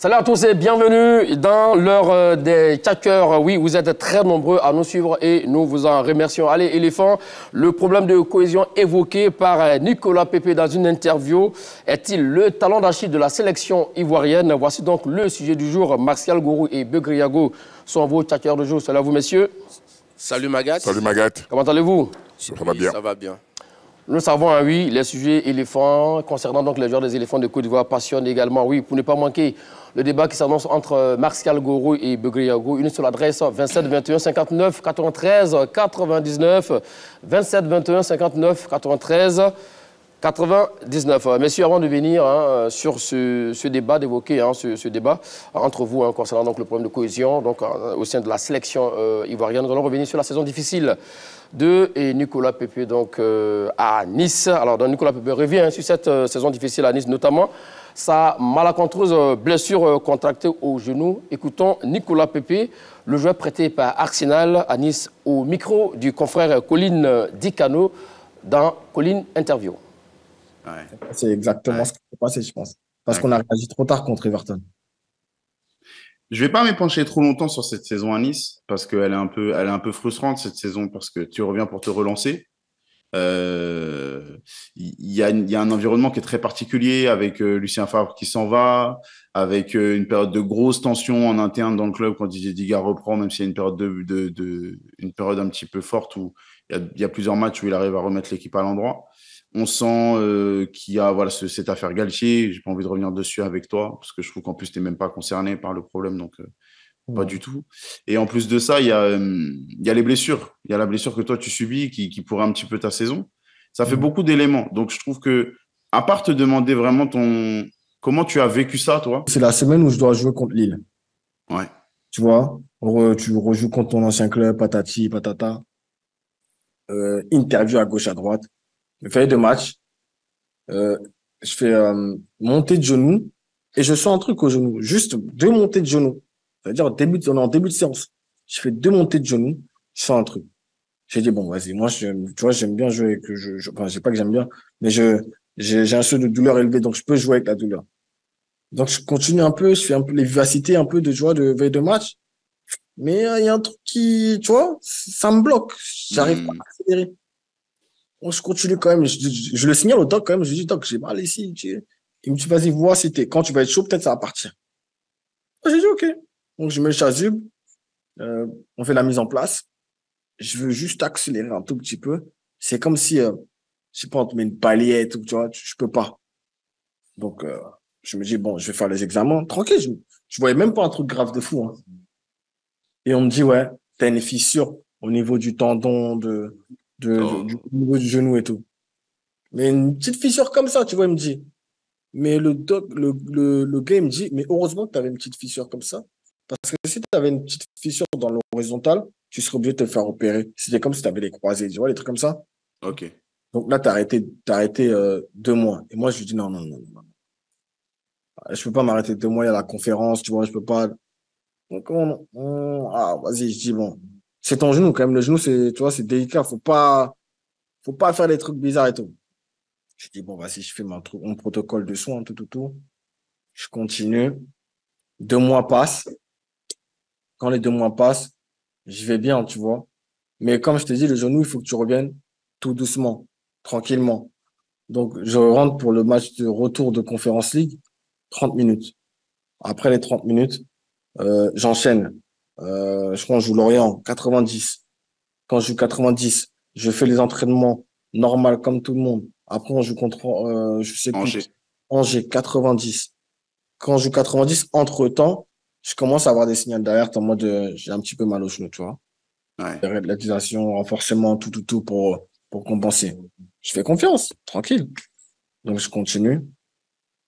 Salut à tous et bienvenue dans l'heure des tchatcheurs. Oui, vous êtes très nombreux à nous suivre et nous vous en remercions. Allez, éléphant, le problème de cohésion évoqué par Nicolas Pepe dans une interview est-il le talent d'Achille de la sélection ivoirienne? Voici donc le sujet du jour. Martial Gourou et Begriago sont vos tchatcheurs de jour. Salut à vous, messieurs. Salut Magat. Salut Magat. Comment allez-vous? Ça va bien. Ça va bien. Nous savons, oui, les sujets éléphants concernant donc les joueurs des éléphants de Côte d'Ivoire passionnent également. Oui, pour ne pas manquer le débat qui s'annonce entre Martial Gourou et Begriago. Une seule adresse, 27 21 59 93 99. 27 21 59 93 99. Messieurs, avant de venir sur ce débat, d'évoquer ce débat entre vous concernant donc, le problème de cohésion donc, au sein de la sélection ivoirienne, nous allons revenir sur la saison difficile de Nicolas Pepe donc, à Nice. Alors, Nicolas Pepe revient sur cette saison difficile à Nice, notamment sa malencontreuse blessure contractée au genou. Écoutons Nicolas Pepe, le joueur prêté par Arsenal à Nice, au micro du confrère Colin Dicano dans Colin Interview. Ouais. C'est exactement ce qui s'est passé, je pense. Parce qu'on a réagi trop tard contre Everton. Je vais pas m'épancher trop longtemps sur cette saison à Nice, parce qu'elle est un peu frustrante, cette saison, parce que tu reviens pour te relancer. Il y a un environnement qui est très particulier, avec Lucien Favre qui s'en va, avec une période de grosse tension en interne dans le club quand Didier Digard reprend, même s'il y a une période une période un petit peu forte où il y a plusieurs matchs où il arrive à remettre l'équipe à l'endroit. On sent qu'il y a cette affaire Galtier. J'ai pas envie de revenir dessus avec toi parce que je trouve qu'en plus t'es même pas concerné par le problème, donc pas du tout. Et en plus de ça, il y a les blessures. Il y a la blessure que toi tu subis qui pourrait un petit peu ta saison. Ça fait beaucoup d'éléments. Donc je trouve que à part te demander vraiment comment tu as vécu ça, toi. C'est la semaine où je dois jouer contre Lille. Ouais. Tu vois, tu rejoues contre ton ancien club, patati, patata. Interview à gauche, à droite. Feuille de match, je fais montée de genoux et je sens un truc au genou, juste 2 montées de genoux. C'est-à-dire on est en début de séance. Je fais 2 montées de genoux, je sens un truc. J'ai dit bon vas-y, moi tu vois j'aime bien jouer avec enfin je sais pas que j'aime bien, mais j'ai un seuil de douleur élevé donc je peux jouer avec la douleur. Donc je continue un peu, je fais un peu les vivacités un peu de joie de veille de match, mais il y a un truc qui tu vois ça me bloque, j'arrive pas à accélérer. Je continue quand même. Je le signale au doc quand même. Je lui dis, doc, j'ai mal ici. Il me dit, vas-y, vois si quand tu vas être chaud, peut-être ça va partir. J'ai dit, OK. Donc, je mets le chasuble. On fait la mise en place. Je veux juste accélérer un tout petit peu. C'est comme si, je sais pas, on te met une balayette ou tu vois, je peux pas. Donc, je me dis, bon, je vais faire les examens. Tranquille. Je voyais même pas un truc grave de fou, hein. Et on me dit, ouais, t'as une fissure au niveau du tendon du niveau du genou et tout. Mais une petite fissure comme ça, tu vois, il me dit. Mais le gars, il me dit, mais heureusement que tu avais une petite fissure comme ça. Parce que si tu avais une petite fissure dans l'horizontale, tu serais obligé de te faire opérer. C'était comme si tu avais les croisés, tu vois, les trucs comme ça. Ok. Donc là, t'as arrêté 2 mois. Et moi, je lui dis, non. Je peux pas m'arrêter 2 mois, il y a la conférence, tu vois, je peux pas. Donc, vas-y, je dis, bon. C'est ton genou, quand même. Le genou, tu vois, c'est délicat. Faut pas faire des trucs bizarres et tout. Je dis, bon, vas-y, je fais mon protocole de soins, tout. Je continue. 2 mois passent. Quand les 2 mois passent, je vais bien, tu vois. Mais comme je te dis, le genou, il faut que tu reviennes tout doucement, tranquillement. Donc, je rentre pour le match de retour de Conference League, 30 minutes. Après les 30 minutes, j'enchaîne. Je crois qu'on joue Lorient, 90. Quand je joue 90, je fais les entraînements normaux comme tout le monde. Après, on joue contre, je sais plus, Angers, 90. Quand je joue 90, entre-temps, je commence à avoir des signaux d'alerte en mode, j'ai un petit peu mal au genou, tu vois. Ouais. Réalisation, renforcement, tout pour compenser. Je fais confiance, tranquille. Donc, je continue.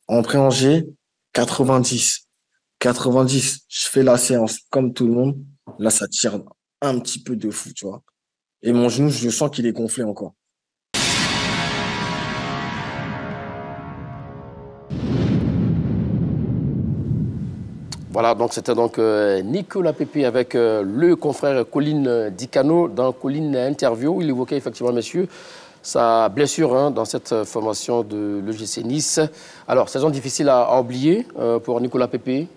Entrée Angers, 90. 90, je fais la séance comme tout le monde. Là, ça tire un petit peu de fou, tu vois. Et mon genou, je sens qu'il est gonflé encore. Voilà, donc c'était donc Nicolas Pepe avec le confrère Colin Dicano dans Colin Interview. Il évoquait effectivement, messieurs, sa blessure dans cette formation de l'EGC Nice. Alors, saison difficile à oublier pour Nicolas Pepe.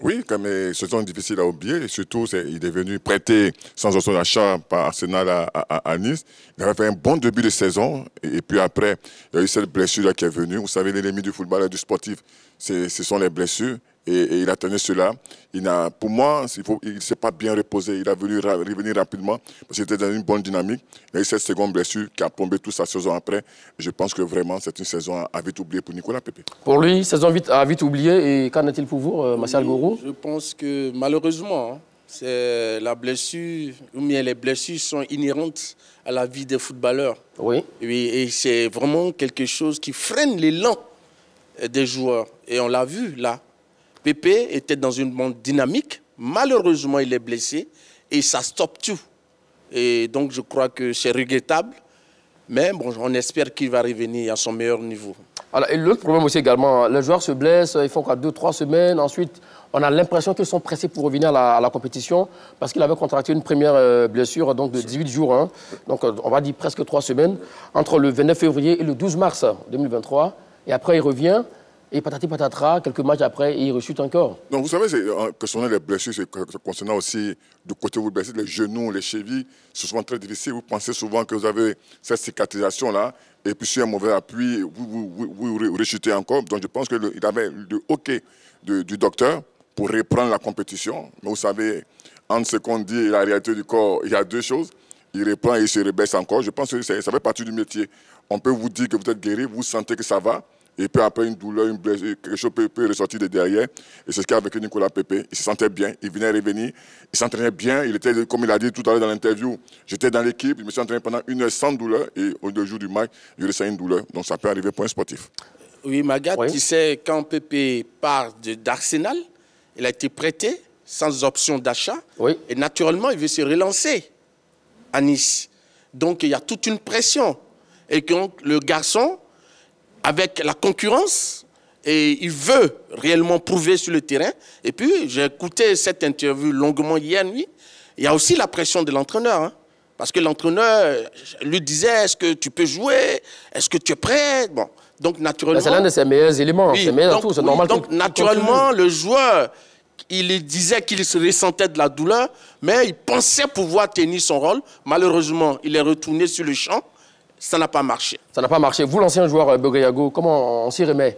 Oui, comme saison difficile à oublier. Et surtout, il est venu prêter sans option d'achat par Arsenal à Nice. Il avait fait un bon début de saison. Et puis après, il y a eu cette blessure qui est venue. Vous savez, l'ennemi du football et du sportif, ce sont les blessures. Et il a tenu cela. Pour moi, il ne s'est pas bien reposé. Il a voulu revenir rapidement parce qu'il était dans une bonne dynamique. Il a eu cette seconde blessure qui a plombé toute sa saison après. Je pense que vraiment, c'est une saison à vite oublier pour Nicolas Pepe. Pour lui, saison à vite oubliée. Et qu'en est-il pour vous, Martial Gourou? Je pense que malheureusement, c'est la blessure, ou bien les blessures sont inhérentes à la vie des footballeurs. Oui. Et c'est vraiment quelque chose qui freine l'élan des joueurs. Et on l'a vu là. Pépé était dans une bonne dynamique. Malheureusement, il est blessé et ça stoppe tout. Et donc, je crois que c'est regrettable. Mais bon, on espère qu'il va revenir à son meilleur niveau. Alors, et l'autre problème aussi également, les joueurs se blessent, ils font quoi, 2-3 semaines. Ensuite, on a l'impression qu'ils sont pressés pour revenir à la compétition parce qu'il avait contracté une première blessure donc de 18 jours. Hein. Donc, on va dire presque 3 semaines entre le 29 février et le 12 mars 2023. Et après, il revient. Et patati patatra, quelques matchs après, il rechute encore. Donc, vous savez, concernant les blessures, c'est concernant aussi du côté où vous blessez, les genoux, les chevilles, c'est souvent très difficile. Vous pensez souvent que vous avez cette cicatrisation-là, et puis sur un mauvais appui, vous rechutez encore. Donc, je pense qu'il avait le OK du docteur pour reprendre la compétition. Mais vous savez, entre ce qu'on dit et la réalité du corps, il y a deux choses. Il reprend et il se rebaisse encore. Je pense que ça fait partie du métier. On peut vous dire que vous êtes guéri, vous sentez que ça va. Et puis après, une douleur, une blessure, quelque chose peut ressortir de derrière. Et c'est ce qu'il y a avec Nicolas Pepe. Il se sentait bien, il venait revenir, il s'entraînait bien. Il était, comme il a dit tout à l'heure dans l'interview, j'étais dans l'équipe, je me suis entraîné pendant 1 heure sans douleur. Et au 2 jours du match, il ressent une douleur. Donc ça peut arriver pour un sportif. Oui, Magat, oui. Tu sais, quand Pepe part d'Arsenal, il a été prêté sans option d'achat. Oui. Et naturellement, il veut se relancer à Nice. Donc il y a toute une pression. Et donc le garçon, avec la concurrence, et il veut réellement prouver sur le terrain. Et puis, j'ai écouté cette interview longuement hier nuit. Il y a aussi la pression de l'entraîneur. Hein, parce que l'entraîneur lui disait, est-ce que tu peux jouer? Est-ce que tu es prêt? Bon, donc naturellement... C'est l'un de ses meilleurs éléments. Oui, c'est meilleur tout, c'est normal. Donc naturellement, le joueur, il disait qu'il se ressentait de la douleur, mais il pensait pouvoir tenir son rôle. Malheureusement, il est retourné sur le champ. Ça n'a pas marché. Ça n'a pas marché. Vous, l'ancien joueur Begoyago, comment on s'y remet?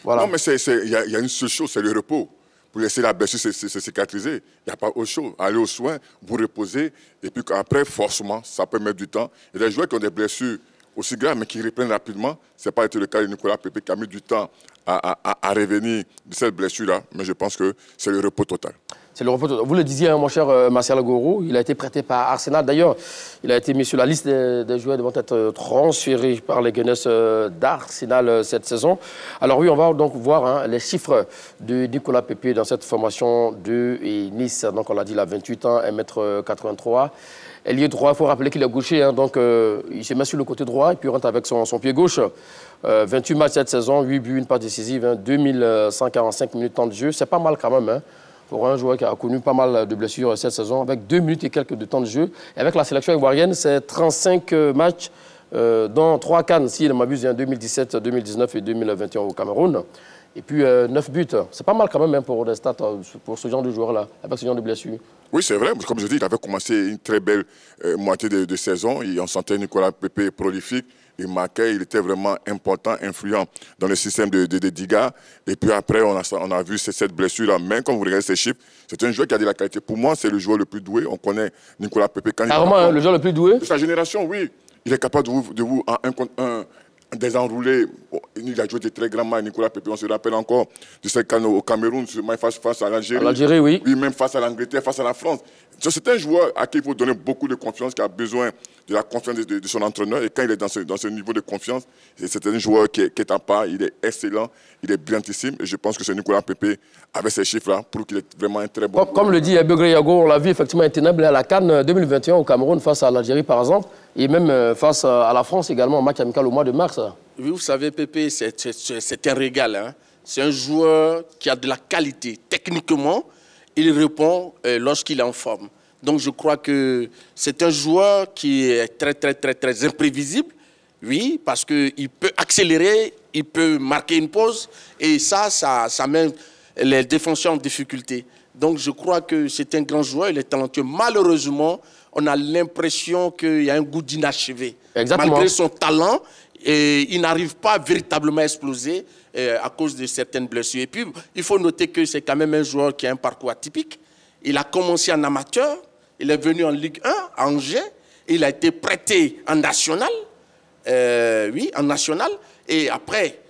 Voilà. Non, mais il y a une seule chose, c'est le repos. Pour laisser la blessure se cicatriser. Il n'y a pas autre chose. Allez aux soins, vous reposez, et puis après, forcément, ça peut mettre du temps. Il y a des joueurs qui ont des blessures aussi graves, mais qui reprennent rapidement. Ce n'est pas été le cas de Nicolas Pepe, qui a mis du temps à revenir de cette blessure-là. Mais je pense que c'est le repos total. C'est le repos total. Vous le disiez, hein, mon cher Martial Gourou, il a été prêté par Arsenal. D'ailleurs, il a été mis sur la liste des joueurs devant être transférés par les Gunners d'Arsenal cette saison. Alors oui, on va donc voir hein, les chiffres de Nicolas Pepe dans cette formation de Nice. Donc on l'a dit, il a 28 ans, 1m83. Ailier droit, il faut rappeler qu'il est gaucher, hein, donc il se met sur le côté droit et puis il rentre avec son pied gauche. 28 matchs cette saison, 8 buts, une passe décisive, hein, 2145 minutes de temps de jeu. C'est pas mal quand même, hein, pour un joueur qui a connu pas mal de blessures cette saison, avec 2 minutes et quelques de temps de jeu. Et avec la sélection ivoirienne, c'est 35 matchs, dont 3 CAN, si je ne m'abuse, 2017, 2019 et 2021 au Cameroun. Et puis 9 buts. C'est pas mal quand même hein, pour des stats, pour ce genre de joueur-là, avec ce genre de blessures. Oui, c'est vrai. Comme je dis, il avait commencé une très belle moitié de saison. Et on sentait Nicolas Pepe prolifique. Il marquait, il était vraiment important, influent dans le système de Diga. Et puis après, on a vu cette blessure-là. Même quand vous regardez ses chiffres, c'est un joueur qui a de la qualité. Pour moi, c'est le joueur le plus doué. On connaît Nicolas Pepe. Carrément, le joueur le plus doué de sa génération, oui. Il est capable de vous en 1 contre 1, désenrouler. Bon, il a joué de très grands matchs, Nicolas Pepe. On se rappelle encore de ce cas au Cameroun, ce match face à l'Algérie. L'Algérie, oui. Oui, même face à l'Angleterre, face à la France. C'est un joueur à qui il faut donner beaucoup de confiance, qui a besoin de la confiance de son entraîneur. Et quand il est dans ce niveau de confiance, c'est un joueur qui est à part, il est excellent, il est brillantissime. Et je pense que c'est Nicolas Pepe, avec ces chiffres-là, pour qu'il est vraiment un très bon. Comme le dit Begoyago, on l'a vu effectivement intenable à la CAN 2021 au Cameroun face à l'Algérie, par exemple. Et même face à la France également, en match amical au mois de mars. Oui, vous savez, Pepe, c'est un régal. Hein. C'est un joueur qui a de la qualité. Techniquement, il répond lorsqu'il est en forme. Donc, je crois que c'est un joueur qui est très imprévisible. Oui, parce qu'il peut accélérer, il peut marquer une pause. Et ça met les défenseurs en difficulté. Donc je crois que c'est un grand joueur, il est talentueux. Malheureusement, on a l'impression qu'il y a un goût d'inachevé. Malgré son talent, il n'arrive pas véritablement à exploser à cause de certaines blessures. Et puis, il faut noter que c'est quand même un joueur qui a un parcours atypique. Il a commencé en amateur, il est venu en Ligue 1 à Angers, il a été prêté en national, en national, et après,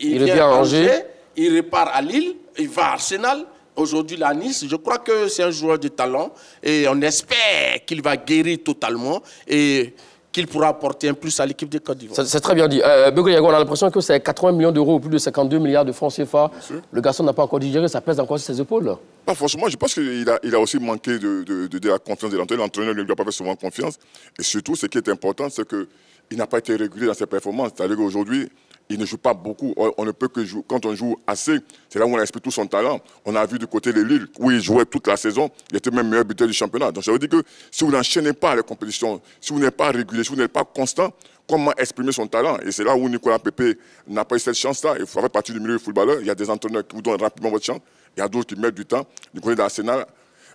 il vient à Angers, il repart à Lille, il va à Arsenal, aujourd'hui à Nice. Je crois que c'est un joueur de talent et on espère qu'il va guérir totalement et qu'il pourra apporter un plus à l'équipe de Côte d'Ivoire. C'est très bien dit. Begoyago, on a l'impression que c'est 80 millions d'euros ou plus de 52 milliards de francs CFA. Le garçon n'a pas encore digéré, ça pèse encore sur ses épaules. Pas forcément, je pense qu'il a aussi manqué de la confiance de l'entraîneur. L'entraîneur ne lui a pas fait souvent confiance. Et surtout, ce qui est important, c'est qu'il n'a pas été régulier dans ses performances. C'est-à-dire qu'aujourd'hui, il ne joue pas beaucoup. On ne peut que jouer. Quand on joue assez, c'est là où on explique tout son talent. On a vu du côté de Lille, où il jouait toute la saison. Il était même meilleur buteur du championnat. Donc ça veut dire que si vous n'enchaînez pas les compétitions, si vous n'êtes pas régulier, si vous n'êtes pas constant, comment exprimer son talent? Et c'est là où Nicolas Pepe n'a pas eu cette chance-là. Il faut faire partie du milieu du footballeur. Il y a des entraîneurs qui vous donnent rapidement votre chance. Il y a d'autres qui mettent du temps. Du côté d'Arsenal,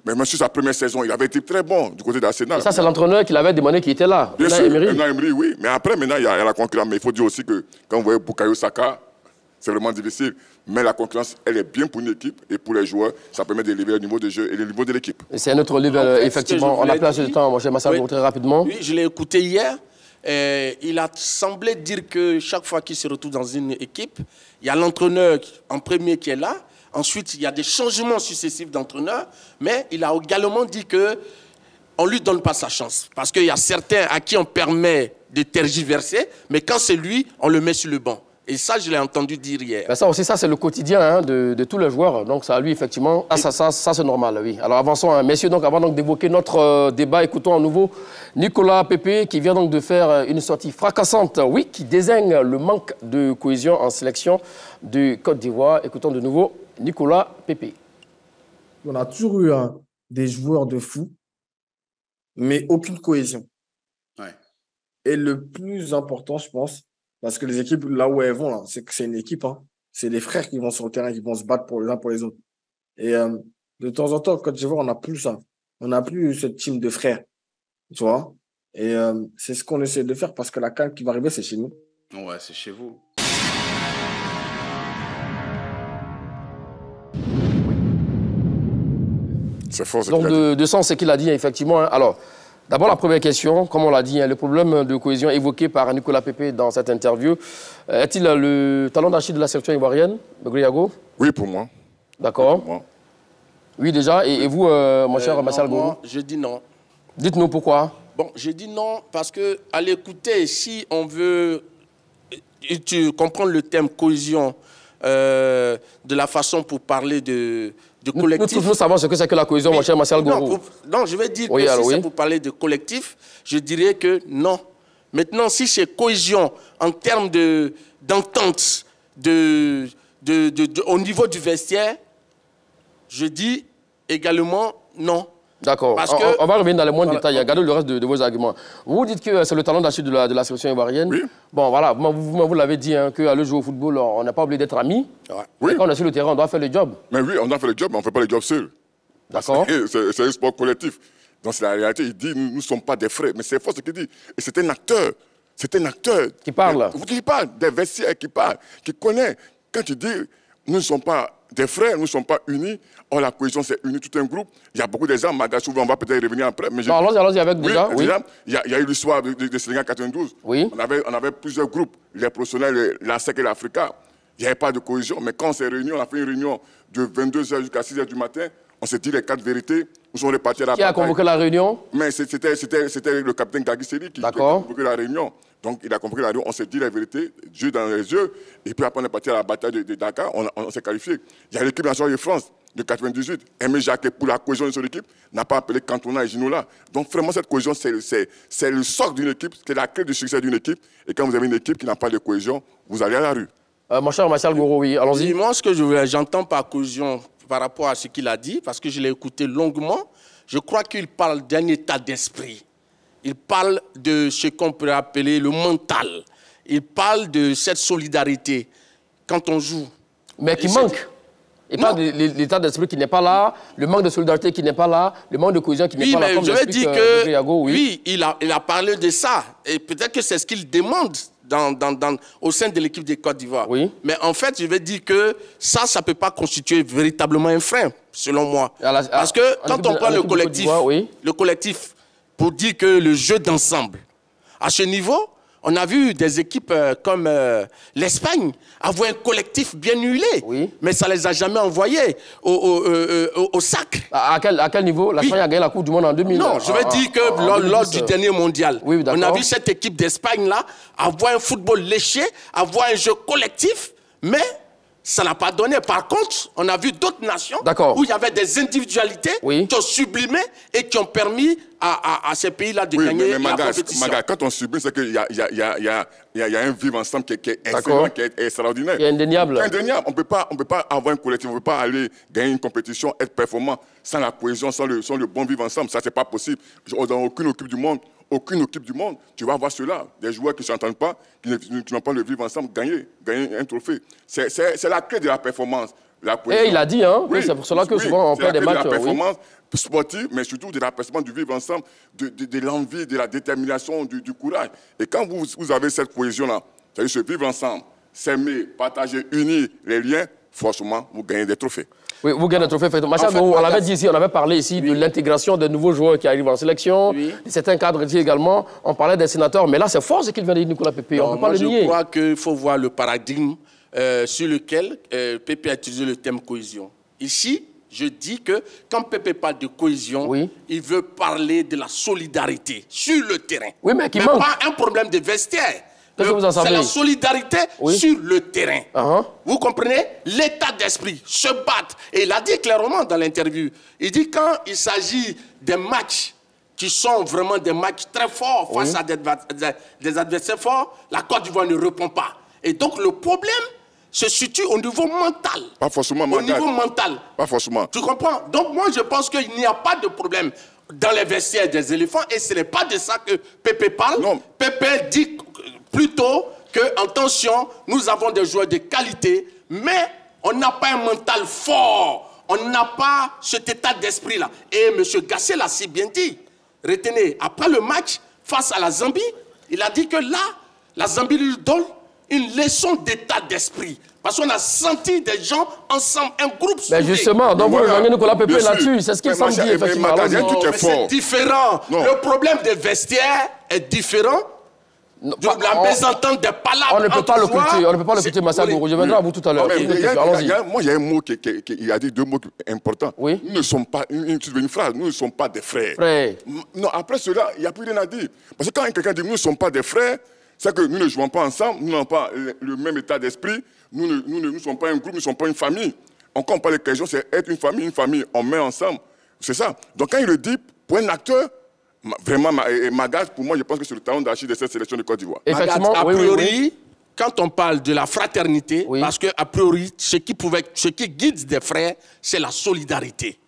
mais même sur sa première saison, il avait été très bon du côté d'Arsenal. Et ça, c'est l'entraîneur qui l'avait demandé qui était là. Bien sûr, Emery, oui. Mais après, maintenant, il y a la concurrence. Mais il faut dire aussi que quand vous voyez Bukayo Saka, c'est vraiment difficile. Mais la concurrence, elle est bien pour une équipe et pour les joueurs. Ça permet d'élever le niveau de jeu et le niveau de l'équipe. C'est un autre level, effectivement. On a plus de temps, mon cher Massal, très rapidement. Oui, je l'ai écouté hier. Il a semblé dire que chaque fois qu'il se retrouve dans une équipe, il y a l'entraîneur en premier qui est là. Ensuite, il y a des changements successifs d'entraîneur, mais il a également dit qu'on ne lui donne pas sa chance. Parce qu'il y a certains à qui on permet de tergiverser, mais quand c'est lui, on le met sur le banc. Et ça, je l'ai entendu dire hier. Ben ça aussi, ça c'est le quotidien de tous les joueurs. Donc ça, lui, effectivement, ça c'est normal, oui. Alors avançons, hein. Messieurs, donc, avant d'évoquer notre débat, écoutons à nouveau Nicolas Pepe, qui vient donc de faire une sortie fracassante, oui, qui désigne le manque de cohésion en sélection de Côte d'Ivoire. Écoutons de nouveau Nicolas Pepe. On a toujours eu des joueurs de fou, mais aucune cohésion. Ouais. Et le plus important, je pense, parce que les équipes, là où elles vont, c'est que c'est une équipe. Hein. C'est les frères qui vont sur le terrain, qui vont se battre pour les uns pour les autres. Et de temps en temps, Côte d'Ivoire, on n'a plus ça. On n'a plus cette team de frères. Tu vois? Et c'est ce qu'on essaie de faire parce que la CAN qui va arriver, c'est chez nous. Ouais, c'est chez vous. C'est fort, donc, de sens, c'est qu'il a dit, effectivement. Alors, d'abord, la première question, comme on l'a dit, le problème de cohésion évoqué par Nicolas Pepe dans cette interview, est-il le talon d'Achille de la sélection ivoirienne, Begoyago? Oui, pour moi. D'accord. Oui, déjà. Et vous, mon cher Massal Gourou? Je dis non. Dites-nous pourquoi. Bon, je dis non parce que, à l'écouter, si on veut comprendre le thème cohésion de la façon pour parler de collectif. Nous savons ce que c'est que la cohésion, mon cher Massal Gourou. Non, je vais dire que si c'est pour parler de collectif, je dirais que non. Maintenant, si c'est cohésion en termes d'entente au niveau du vestiaire, je dis également non. D'accord. On va revenir dans les moindres détails. Regardez le reste de vos arguments. Vous dites que c'est le talent d'Achille de la sélection ivoirienne. Oui. Bon, voilà. Vous l'avez dit, hein, qu'à le jeu au football, on n'a pas oublié d'être amis. Oui. Et quand on est sur le terrain, on doit faire le job. Mais oui, on doit faire le job, mais on ne fait pas le job seul. D'accord. C'est un sport collectif. Donc c'est la réalité. Il dit, nous ne sommes pas des frères. Mais c'est fort ce qu'il dit. Et c'est un acteur. C'est un acteur. Qui parle. Qui parle, des vestiaires, qui parle, qui connaît. Quand il dit, nous ne sommes pas des frères, nous ne sommes pas unis. Or, la cohésion, c'est unir tout un groupe. Il y a beaucoup d'exemples. Souvent, on va peut-être y revenir après. Allons-y avec déjà. Oui. Il y a eu l'histoire de Sénégal 92. Oui. On avait plusieurs groupes. Les professionnels, la SEC et l'Africa. Il n'y avait pas de cohésion. Mais quand on s'est réunis, on a fait une réunion de 22h jusqu'à 6h du matin. On s'est dit les 4 vérités. Nous sommes repartis à la bataille. Qui a convoqué la réunion? Mais c'était le capitaine Gagiseri qui a convoqué la réunion. Donc, il a convoqué la réunion. On s'est dit la vérité, Dieu dans les yeux. Et puis après, on est parti à la bataille de Dakar. On s'est qualifié. Il y a l'équipe nationale de France de 98. Aimé Jacquet, pour la cohésion de son équipe, n'a pas appelé Cantona et Ginola. Donc, vraiment, cette cohésion, c'est le socle d'une équipe. C'est la clé du succès d'une équipe. Et quand vous avez une équipe qui n'a pas de cohésion, vous allez à la rue. Mon cher Massal Gourou, oui, allons-y. Moi, ce que j'entends par cohésion par rapport à ce qu'il a dit, parce que je l'ai écouté longuement, je crois qu'il parle d'un état d'esprit. Il parle de ce qu'on pourrait appeler le mental. Il parle de cette solidarité quand on joue. Mais qui manque. Et pas l'état d'esprit qui n'est pas là, le manque de solidarité qui n'est pas là, le manque de cohésion qui n'est pas là. Oui, mais je vais dire que oui, il a parlé de ça. Et peut-être que c'est ce qu'il demande au sein de l'équipe de Côte d'Ivoire. Oui. Mais en fait, je vais dire que ça ne peut pas constituer véritablement un frein, selon moi. Parce que quand on prend le collectif, pour dire que le jeu d'ensemble, à ce niveau, on a vu des équipes comme l'Espagne avoir un collectif bien huilé, mais ça ne les a jamais envoyés au sac. À quel niveau? L'Espagne a gagné la Coupe du Monde en 2000. Non, je veux dire que lors du dernier mondial, on a vu cette équipe d'Espagne-là avoir un football léché, avoir un jeu collectif, mais ça n'a pas donné. Par contre, on a vu d'autres nations où il y avait des individualités qui ont sublimé et qui ont permis à ces pays-là de gagner la compétition. Maga, quand on sublime, c'est qu'il y a un vivre ensemble qui est excellent, qui est extraordinaire. Qui est indéniable. Indéniable. On ne peut pas avoir un collectif, on ne peut pas aller gagner une compétition, être performant sans la cohésion, sans le bon vivre ensemble. Ça, ce n'est pas possible. Dans aucune équipe du monde, tu vas avoir cela. Des joueurs qui ne s'entendent pas, qui n'ont pas le vivre ensemble, gagner un trophée. C'est la clé de la performance. Et il a dit, hein, c'est pour cela que souvent on perd des matchs. C'est la performance sportive, mais surtout de la performance du vivre ensemble, de l'envie, de la détermination, du courage. Et quand vous avez cette cohésion-là, c'est-à-dire ce vivre ensemble, s'aimer, partager, unir les liens, forcément, vous gagnez des trophées. Oui, vous gagnez des trophées. On l'avait dit ici, on avait parlé ici de l'intégration de nouveaux joueurs qui arrivent en sélection, de certains cadres ici également. On parlait des sénateurs, mais là, c'est fort ce qu'il vient de dire, Nicolas Pepe. On ne peut pas le nier. Je crois qu'il faut voir le paradigme sur lequel Pepe a utilisé le terme cohésion. Ici, je dis que quand Pepe parle de cohésion, il veut parler de la solidarité sur le terrain. Oui, mais qui manque. Pas un problème de vestiaire. C'est la solidarité sur le terrain. Vous comprenez? L'état d'esprit, se battre. Et il a dit clairement dans l'interview, il dit quand il s'agit des matchs qui sont vraiment des matchs très forts face à des adversaires forts, la Côte d'Ivoire ne répond pas. Et donc le problème se situe au niveau mental. Pas forcément mental. Au niveau mental. Pas forcément. Tu comprends? Donc moi je pense qu'il n'y a pas de problème dans les vestiaires des éléphants et ce n'est pas de ça que Pepe parle. Non. Pepe dit plutôt que, attention, nous avons des joueurs de qualité, mais on n'a pas un mental fort. On n'a pas cet état d'esprit-là. Et M. Gasset l'a si bien dit. Retenez, après le match face à la Zambie, il a dit que là, la Zambie lui donne une leçon d'état d'esprit. Parce qu'on a senti des gens ensemble, un groupe soudé. Mais justement, donc vous rejoignez Nicolas Pepe là-dessus. C'est ce qu'il semble dire, effectivement. C'est différent. Non. Le problème des vestiaires est différent. La mésentente des palabres. On ne peut pas le cultiver. On ne peut pas le cultiver, Massa Gourou. Je viendrai à vous tout à l'heure. Moi, il y a un mot il a dit deux mots importants. Nous ne sommes pas une phrase. Nous ne sommes pas des frères. Non, après cela, il n'y a plus rien à dire. Parce que quand quelqu'un dit nous ne sommes pas des frères, c'est que nous ne jouons pas ensemble, nous n'avons pas le même état d'esprit, nous ne sommes pas un groupe, nous ne sommes pas une famille. Encore on parle de question, c'est être une famille, on met ensemble. C'est ça. Donc quand il le dit, pour un acteur, vraiment, Magas, pour moi, je pense que c'est le talent d'Achille de cette sélection de Côte d'Ivoire. Effectivement, a priori, quand on parle de la fraternité, parce qu'a priori, ce qui guide des frères, c'est la solidarité.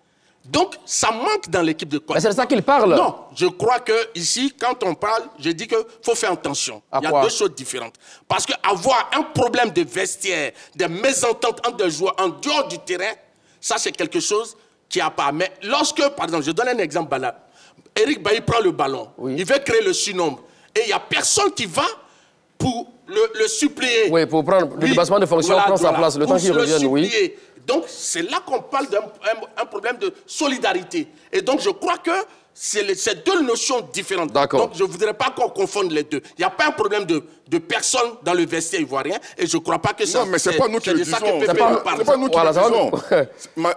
Donc, ça manque dans l'équipe de Côte d'Ivoire. C'est de ça qu'il parle. Non, je crois qu'ici, quand on parle, je dis qu'il faut faire attention. Il y a deux choses différentes. Parce qu'avoir un problème de vestiaire, des mésententes entre des joueurs en dehors du terrain, ça, c'est quelque chose qui n'a pas. Mais lorsque, par exemple, je donne un exemple banal. Eric Bailly prend le ballon, il veut créer le surnombre. Et il n'y a personne qui va pour le suppléer. Oui, pour prendre le dépassement de fonction, prendre sa place, le temps qu'il revienne, Donc, c'est là qu'on parle d'un problème de solidarité. Et donc, je crois que c'est deux notions différentes. Donc, je ne voudrais pas qu'on confonde les deux. Il n'y a pas un problème de personne dans le vestiaire ivoirien. Et je ne crois pas que ça... Non, mais ce n'est pas nous qui le disons. Ce n'est pas nous qui le disons.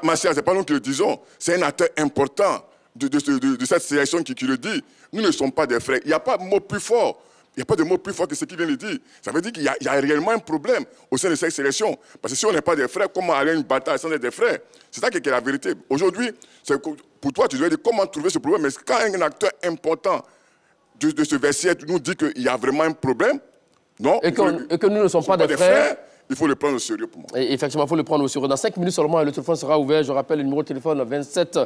Martial, ce n'est pas nous qui le disons. C'est un acteur important de cette sélection qui le dit. Nous ne sommes pas des frères. Il n'y a pas de mot plus fort. Il n'y a pas de mot plus fort que ce qu'il vient de dire. Ça veut dire qu'il y a réellement un problème au sein de cette sélection. Parce que si on n'est pas des frères, comment aller à une bataille sans être des frères? C'est ça qui est la vérité. Aujourd'hui, pour toi, tu dois dire comment trouver ce problème. Mais quand un acteur important de ce vestiaire nous dit qu'il y a vraiment un problème, non, et que nous ne sommes pas des frères, il faut le prendre au sérieux pour moi. Et effectivement, il faut le prendre au sérieux. Dans 5 minutes seulement, le téléphone sera ouvert. Je rappelle le numéro de téléphone 27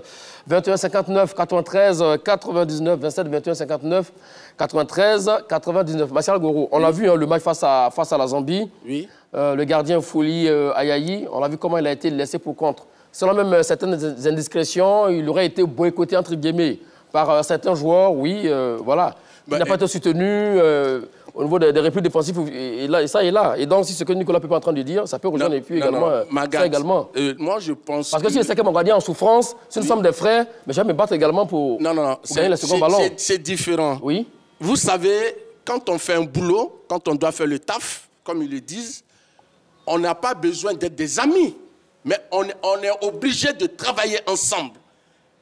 21 59 93 99 27 21 59 93 99. Martial Goro, on l'a vu, hein, le match face à la Zambie. Oui. Le gardien Foli Ayayi, on a vu comment il a été laissé pour compte. Selon même certaines indiscrétions, il aurait été boycotté, entre guillemets, par certains joueurs, oui, voilà. Il n'a pas été soutenu au niveau des replis défensifs, et ça est là. Et donc, si ce que Nicolas Pepe est en train de dire, ça peut rejoindre et puis également, ça également. Moi, je pense Parce que si je sais que mon gardien est en souffrance, si nous sommes des frères, mais je vais me battre également pour gagner le second ballon. C'est différent. Oui. Vous savez, quand on fait un boulot, quand on doit faire le taf, comme ils le disent, on n'a pas besoin d'être des amis, mais on est obligé de travailler ensemble.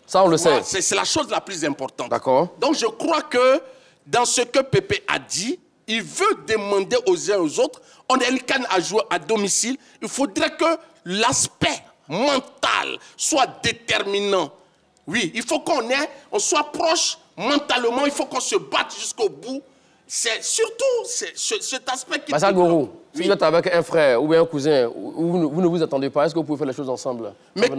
Ça, on le sait. C'est la chose la plus importante. D'accord. Donc, je crois que dans ce que Pepe a dit, il veut demander aux uns et aux autres, on a une canne à jouer à domicile, il faudrait que l'aspect mental soit déterminant. Oui, il faut on soit proche mentalement, il faut qu'on se batte jusqu'au bout. C'est surtout cet aspect qui... Martial Goro, si vous êtes avec un frère ou un cousin, vous ne vous attendez pas, est-ce que vous pouvez faire les choses ensemble? Mais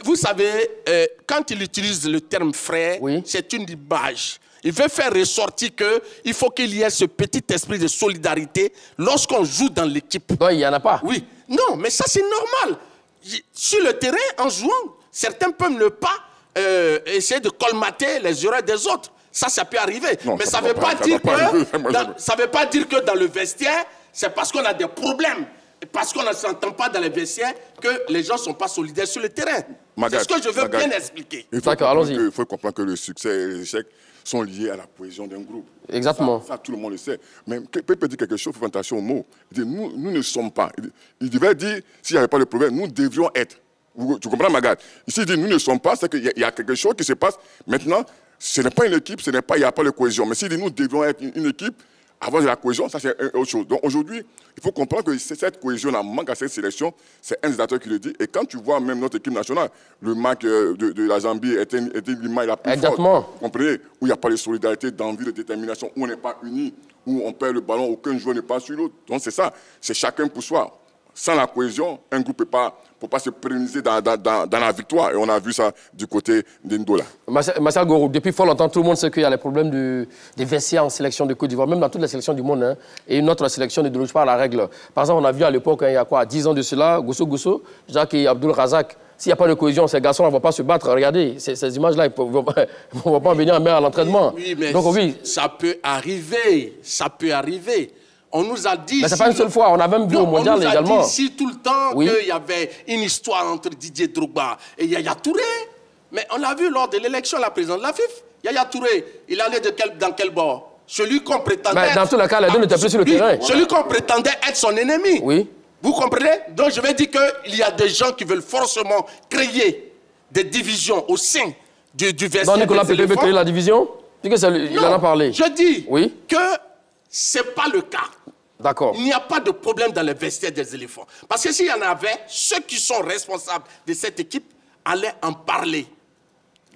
vous savez, quand il utilise le terme frère, oui, c'est une image. Il veut faire ressortir qu'il faut qu'il y ait ce petit esprit de solidarité lorsqu'on joue dans l'équipe. Non, il n'y en a pas. Oui. Non, mais ça, c'est normal. Sur le terrain, en jouant, certains peuvent ne pas essayer de colmater les erreurs des autres. Ça peut arriver. Non, mais ça ne veut pas dire que dans le vestiaire, c'est parce qu'on a des problèmes, parce qu'on ne s'entend pas dans les vestiaires, que les gens ne sont pas solidaires sur le terrain. C'est ce que je veux bien expliquer. Il faut comprendre que le succès et les échecs sont liés à la cohésion d'un groupe. Exactement. Ça, tout le monde le sait. Mais Pepe dit quelque chose, il faut faire attention aux mots. Il dit, nous ne sommes pas. Il devait dire, s'il n'y avait pas de problème, nous devrions être. Tu comprends, Magat? Ici, il dit, nous ne sommes pas, c'est qu'il y a quelque chose qui se passe. Maintenant, ce n'est pas une équipe, il n'y a pas de cohésion. Mais s'il dit, nous devons être une équipe, avoir de la cohésion, ça c'est autre chose. Donc aujourd'hui, il faut comprendre que cette cohésion-là manque à cette sélection. C'est un des acteurs qui le dit. Et quand tu vois même notre équipe nationale, le match de la Zambie était l'image la plus forte. Vous comprenez? Où il n'y a pas de solidarité, d'envie, de détermination, où on n'est pas unis, où on perd le ballon, aucun joueur n'est pas sur l'autre. Donc c'est ça, c'est chacun pour soi. Sans la cohésion, un groupe ne peut pas se pérenniser dans la victoire. Et on a vu ça du côté d'Indola. Martial Goro, depuis fort longtemps, tout le monde sait qu'il y a les problèmes des vestiaires en sélection de Côte d'Ivoire, même dans toutes les sélections du monde. Hein, et notre sélection ne déroge pas à la règle. Par exemple, on a vu à l'époque, il y a quoi, 10 ans de cela, Gousso, Jacques et Abdul Razak. S'il n'y a pas de cohésion, ces garçons ne vont pas se battre. Regardez, ces images-là, ils ne vont pas venir en mer à l'entraînement. Oui, mais donc, oui, ça peut arriver. Ça peut arriver. On nous a dit... Mais c'est pas une seule fois, on a même vu au mondial également. On nous a dit ici tout le temps qu'il y avait une histoire entre Didier Drogba et Yaya Touré. Mais on l'a vu lors de l'élection, la présidente de la FIFA. Yaya Touré, il allait dans quel bord? Celui qu'on prétendait... Mais dans tous les cas, les deux n'étaient plus sur le terrain. Celui qu'on prétendait être son ennemi. Oui. Vous comprenez? Donc je vais dire qu'il y a des gens qui veulent forcément créer des divisions au sein du vestiaire. Donc Nicolas Pepe veut créer la division? Il en a parlé. Je dis que ce n'est pas le cas. D'accord. Il n'y a pas de problème dans les vestiaires des éléphants. Parce que s'il y en avait, ceux qui sont responsables de cette équipe allaient en parler.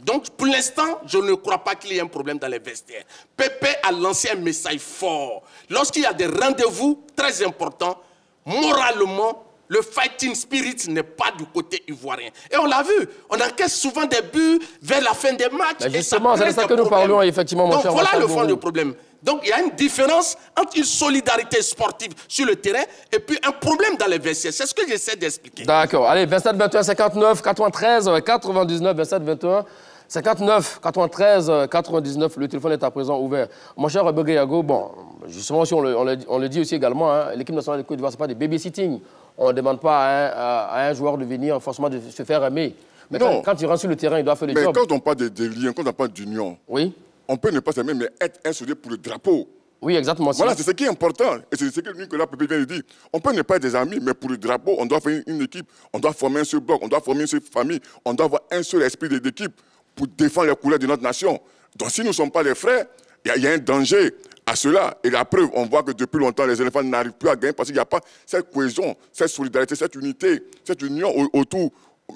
Donc, pour l'instant, je ne crois pas qu'il y ait un problème dans les vestiaires. Pepe a lancé un message fort. Lorsqu'il y a des rendez-vous très importants, moralement, le fighting spirit n'est pas du côté ivoirien. Et on l'a vu, on encaisse souvent des buts vers la fin des matchs. Mais justement, c'est de ça que nous parlons, effectivement, mon cher. Donc voilà le fond du problème. Donc il y a une différence entre une solidarité sportive sur le terrain et puis un problème dans les vestiaires. C'est ce que j'essaie d'expliquer. D'accord. Allez, 27 21 59 93 99 27 21 59 93 99. Le téléphone est à présent ouvert. Mon cher Begreyago, bon, justement, si on le dit aussi également, hein, l'équipe nationale de Côte d'Ivoire, ce n'est pas des babysitting. On ne demande pas à un joueur de venir forcément de se faire aimer. Mais quand il rentre sur le terrain, il doit faire le job. Mais quand on parle de liens, quand on parle d'union, oui, on peut ne pas s'aimer, mais être un soudé pour le drapeau. Oui, exactement. Voilà, c'est ce qui est important. Et c'est ce que Nicolas Pepe vient de dire. On peut ne pas être des amis, mais pour le drapeau, on doit faire une équipe. On doit former un seul bloc, on doit former une seule famille. On doit avoir un seul esprit d'équipe pour défendre les couleurs de notre nation. Donc si nous ne sommes pas des frères, il y a un danger à cela. Et la preuve, on voit que depuis longtemps, les éléphants n'arrivent plus à gagner parce qu'il n'y a pas cette cohésion, cette solidarité, cette unité, cette union autour.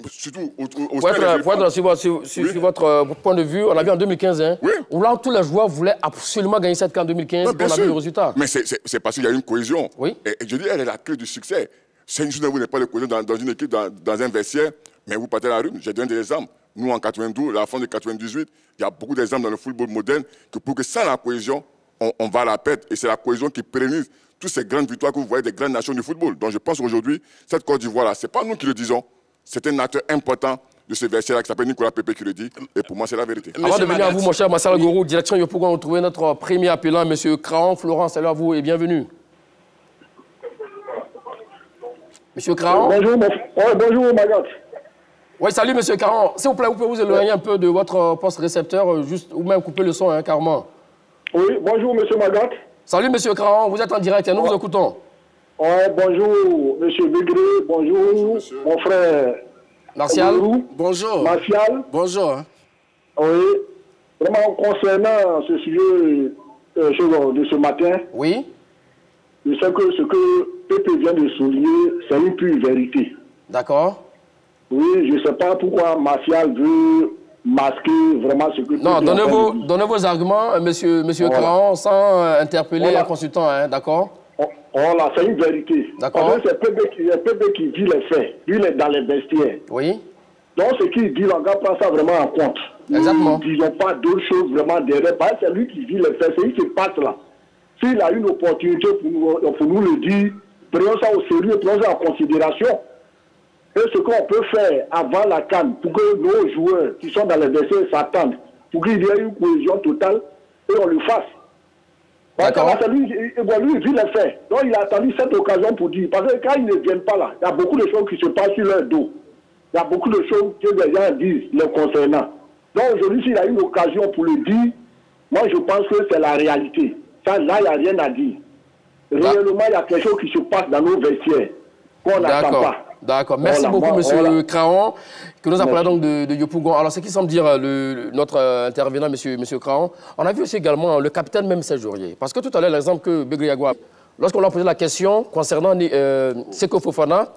Surtout pour être sur votre point de vue, on a vu en 2015, hein, où là tous les joueurs voulaient absolument gagner cette CAN en 2015, on a vu le résultat. Mais c'est parce qu'il y a une cohésion. Oui. Et je dis, elle est la clé du succès. C'est une journée où vous n'êtes pas de cohésion dans une équipe, dans un vestiaire, mais vous partez à la rue. J'ai donné des exemples. Nous, en 92, la fin de 98, il y a beaucoup d'exemples dans le football moderne que pour que sans la cohésion, on va à la perte. Et c'est la cohésion qui pérennise toutes ces grandes victoires que vous voyez des grandes nations du football. Donc je pense qu'aujourd'hui, cette Côte d'Ivoire-là, ce n'est pas nous qui le disons, c'est un acteur important de ce vestiaire-là qui s'appelle Nicolas Pepe qui le dit. Et pour moi, c'est la vérité. Avant de venir à vous, mon cher Marcel Gourou, direction Yopougon, on trouve notre premier appelant, M. Craon. Florent, salut à vous et bienvenue. Monsieur Craon. Bonjour, Magat. Oui, salut, Monsieur Craon. S'il vous plaît, vous pouvez vous éloigner un peu de votre poste récepteur, juste, ou même couper le son, hein, carrément. Oui, bonjour, Monsieur Magat. Salut, Monsieur Craon, vous êtes en direct et nous vous écoutons. Oui, bonjour, Monsieur Begré, bonjour, mon frère Martial. Bonjour. Martial. Bonjour. Oui, vraiment, concernant ce sujet de ce matin, Oui. je sais que ce que Pepe vient de souligner, c'est une pure vérité. D'accord. Oui, je ne sais pas pourquoi Martial veut masquer vraiment ce que... Non, donnez vos arguments, monsieur voilà. Craon, sans interpeller un consultant, hein, d'accord? Voilà, c'est une vérité. D'accord. C'est Pepe qui dit les faits. Lui, il est dans les vestiaires. Oui. Donc, ce qu'il dit, on va prendre ça vraiment en compte. Exactement. Nous ne disons pas d'autres choses vraiment derrière. Parce que c'est lui qui dit les faits, c'est lui qui passe là. S'il a une opportunité pour nous le dire, prenons ça au sérieux, prenons ça en considération. Et ce qu'on peut faire avant la CAN, pour que nos joueurs qui sont dans les vestiaires s'attendent, pour qu'il y ait une cohésion totale, et on le fasse. D'accord. Lui, il vit les faits. Donc il a attendu cette occasion pour dire. Parce que quand ils ne viennent pas là, il y a beaucoup de choses qui se passent sur leur dos. Il y a beaucoup de choses que les gens disent les concernant. Donc aujourd'hui, s'il a une occasion pour le dire, moi je pense que c'est la réalité. Ça, là, il n'y a rien à dire. Réellement, il y a quelque chose qui se passe dans nos vestiaires qu'on n'attend pas. D'accord. Merci beaucoup, Monsieur Craon, que nous appelons donc de Yopougon. Alors, ce qui semble dire notre intervenant, Monsieur Craon, on a vu aussi également le capitaine même Séjourier. Parce que tout à l'heure, l'exemple que Begriagua, lorsqu'on lui a posé la question concernant Seko Fofana,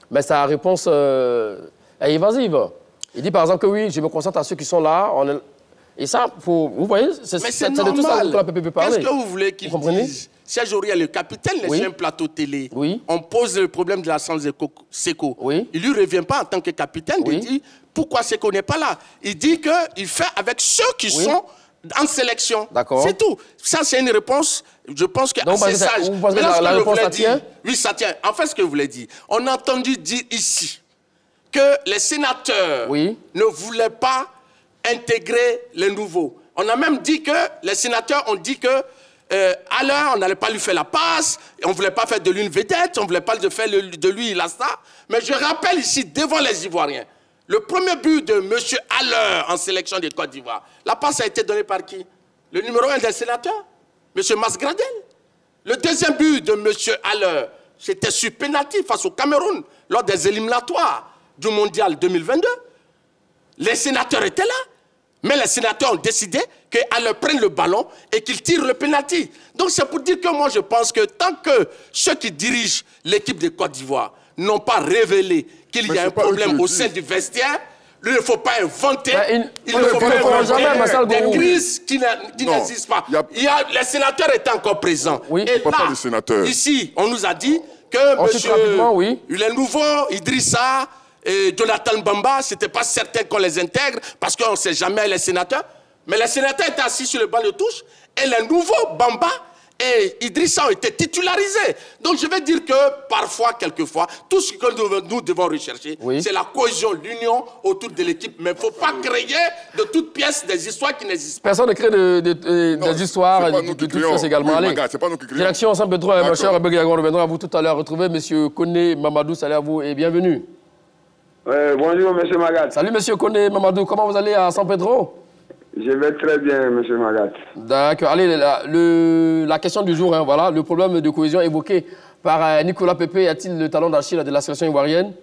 mais sa réponse est évasive. Il dit par exemple que oui, je me concentre à ceux qui sont là. Et ça, vous voyez, c'est de tout ça que la PP peut parler. Qu'est-ce que vous voulez qu'il dise? Séjourier, le capitaine, sur un plateau télé. Oui. On pose le problème de la santé de Seko. Oui. Il ne lui revient pas en tant que capitaine de dire pourquoi Seko n'est pas là. Il dit qu'il fait avec ceux qui sont en sélection. D'accord. C'est tout. Ça, c'est une réponse, je pense que assez sage. Vous pensez que la réponse, ça tient? Oui, ça tient. En fait, ce que vous voulez dire, on a entendu dire ici que les sénateurs ne voulaient pas intégrer les nouveaux. On a même dit que les sénateurs ont dit que à l'heure, on n'allait pas lui faire la passe, on ne voulait pas faire de lui une vedette, on ne voulait pas faire de lui la star. Mais je rappelle ici, devant les Ivoiriens, le premier but de M. Haller en sélection de Côte d'Ivoire, la passe a été donnée par qui? Le numéro 1 des sénateurs, M. Masgradel. Le deuxième but de M. Haller, c'était sur pénalty face au Cameroun, lors des éliminatoires du Mondial 2022. Les sénateurs étaient là. Mais les sénateurs ont décidé qu'elle prenne le ballon et qu'ils tirent le penalty. Donc c'est pour dire que moi je pense que tant que ceux qui dirigent l'équipe de Côte d'Ivoire n'ont pas révélé qu'il y a un problème au sein du vestiaire, il ne faut pas inventer, il ne faut pas inventer des crises qui n'existent pas. Les sénateurs étaient encore présents. Oui. Et là, ici, on nous a dit que monsieur, il est nouveau, Idrissa, et Jonathan Bamba, ce n'était pas certain qu'on les intègre parce qu'on ne sait jamais les sénateurs. Mais les sénateurs étaient assis sur le banc de touche et les nouveaux Bamba et Idrissa ont été titularisés. Donc je vais dire que parfois, quelquefois, tout ce que nous devons rechercher, c'est la cohésion, l'union autour de l'équipe. Mais il ne faut pas créer de toutes pièces des histoires qui n'existent pas. Personne ne crée des histoires de toutes pièces également. Allez, direction ensemble de droit, mon cher Begriagua, on reviendra à vous tout à l'heure. Retrouvez M. Koné Mamadou, salut à vous et bienvenue. Bonjour, M. Magat. Salut, M. Koné Mamadou. Comment vous allez à San Pedro? Je vais très bien, M. Magat. D'accord. Allez, la question du jour, hein, voilà. Le problème de cohésion évoqué par Nicolas Pepe a-t-il le talon d'Achille de la sélection ivoirienne?